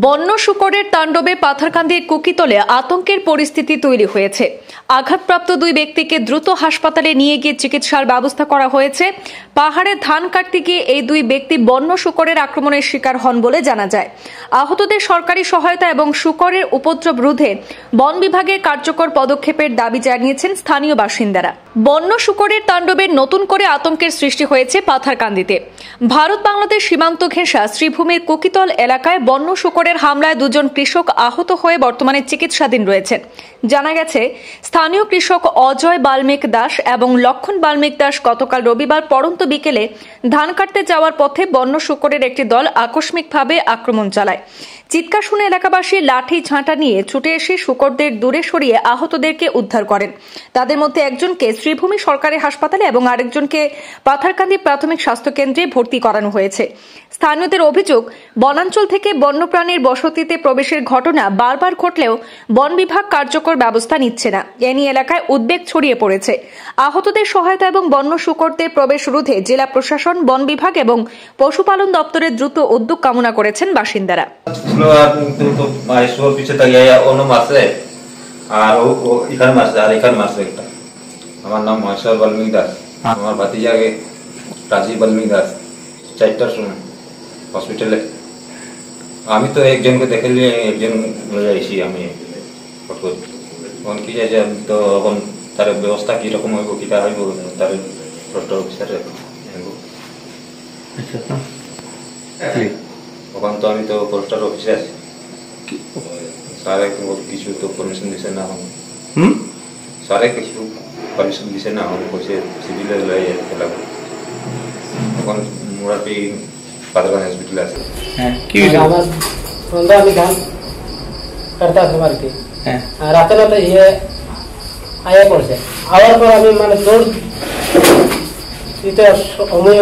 বন্য শুকরের তাণ্ডবে পাথারকান্দির কুকিতলে আতঙ্কের পরিস্থিতি তৈরি হয়েছে। আঘাতপ্রাপ্ত দুই ব্যক্তিকে দ্রুত হাসপাতালে নিয়ে গিয়ে চিকিৎসার ব্যবস্থা করা হয়েছে। পাহাড়ে ধান কাটতে গিয়ে এই দুই ব্যক্তি বন্য শুকরের আক্রমণের শিকার হন বলে জানা যায়। আহতদের সরকারি সহায়তা এবং শুকরের উপদ্রব রোধে বন বিভাগের কার্যকর পদক্ষেপের দাবি জানিয়েছেন স্থানীয় বাসিন্দারা। বন্য শুকরের তাণ্ডবে নতুন করে আতঙ্কের সৃষ্টি হয়েছে পাথারকান্দিতে। ভারত বাংলাদেশ সীমান্ত ঘেঁষা শ্রীভূমির কুকিতল এলাকায় বন্য শুকরের হামলায় দুজন কৃষক আহত হয়ে বর্তমানে চিকিৎসাধীন রয়েছেন। জানা গেছে, স্থানীয় কৃষক অজয় বাল্মিক দাস এবং লক্ষণ বাল্মিক দাস গতকাল রবিবার পড়ন্ত বিকেলে ধান কাটতে যাওয়ার পথে বন্য শুকরের একটি দল আকস্মিকভাবে আক্রমণ চালায়। চিৎকার শুনে এলাকাবাসী লাঠি ঝাঁটা নিয়ে ছুটে এসে শুকরদের দূরে সরিয়ে আহতদেরকে উদ্ধার করেন। তাদের মধ্যে একজনকে শ্রীভূমি সরকারি হাসপাতালে এবং আরেকজনকে পাথারকান্দি প্রাথমিক স্বাস্থ্য কেন্দ্রে ভর্তি করানো হয়েছে। স্থানীয়দের অভিযোগ, বনাঞ্চল থেকে বন্যপ্রাণীর বসতিতে প্রবেশের ঘটনা বারবার ঘটলেও বন বিভাগ কার্যকর ব্যবস্থা নিচ্ছে না। এ নিয়ে এলাকায় উদ্বেগ ছড়িয়ে পড়েছে। আহতদের সহায়তা এবং বন্য শুকরদের প্রবেশ রোধে জেলা প্রশাসন, বন বিভাগ এবং পশুপালন দপ্তরের দ্রুত উদ্যোগ কামনা করেছেন বাসিন্দারা। আমার নাম মহেশ্বর বাল্মিক দাস, আমার ভাতিজাকে রাজীব বাল্মিক দাস 4টার সময় হসপিটালে। আমি তো একজনকে দেখে নিয়ে একজন এসি আমি এখন কি যাই আমি তো এখন তার ব্যবস্থা কিরকম হইব কিটা হইব তার ডক্টর অফিসারে ওখান তো আমি তো পোস্টার অফিসে আছি। স্যারে কিছু তো পারমিশন দিছে না, স্যারে কিছু পারমিশন দিছে না, কইছে সিভিলে লয়ে গেলাম। এখন মুরাপি পাথারকান্দি হসপিটালে আছে। কি হইছে? আমার সন্ধ্যা আমি ধান কাটতে আসলাম আর কি। রাতে রাতে ইয়ে আয়া পড়ছে, আওয়ার পর আমি মানে দৌড় দিতে সময়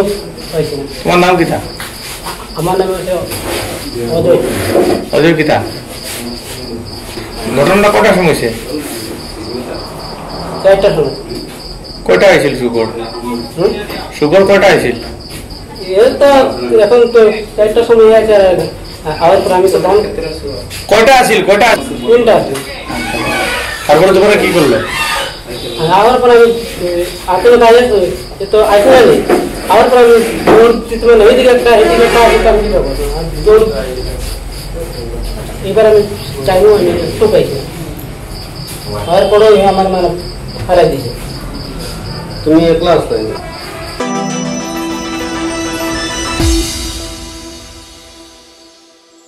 হয়েছে। তোমার নাম কিটা? আমার নাম হচ্ছে অজয়। অজয় কিটা? ঘটনাটা কটার সময় হয়েছে? 4টার সময়। কয়টা হয়েছিল শুকর? শুকর কয়টা হয়েছিল? এ তো এখন তো 4টার সময় আছে, আওয়ার পর আমি তো ধান কয়টা আসিল? কয়টা? 3টা আছে। তারপরে তোমরা কি করলে? আওয়ার পর আমি আতঙ্ক আয়া তো আসলে নেই। আওয়ার পর আমি দৌড় দিতে মানে ওইদিকে একটা এদিকে একটা আমি কি করবো দৌড়। এবার আমি চাইবো আমি একটু পাইছি, হওয়ার পরেও আমার মানে হারাই দিয়েছে। তুমি একলা আসতে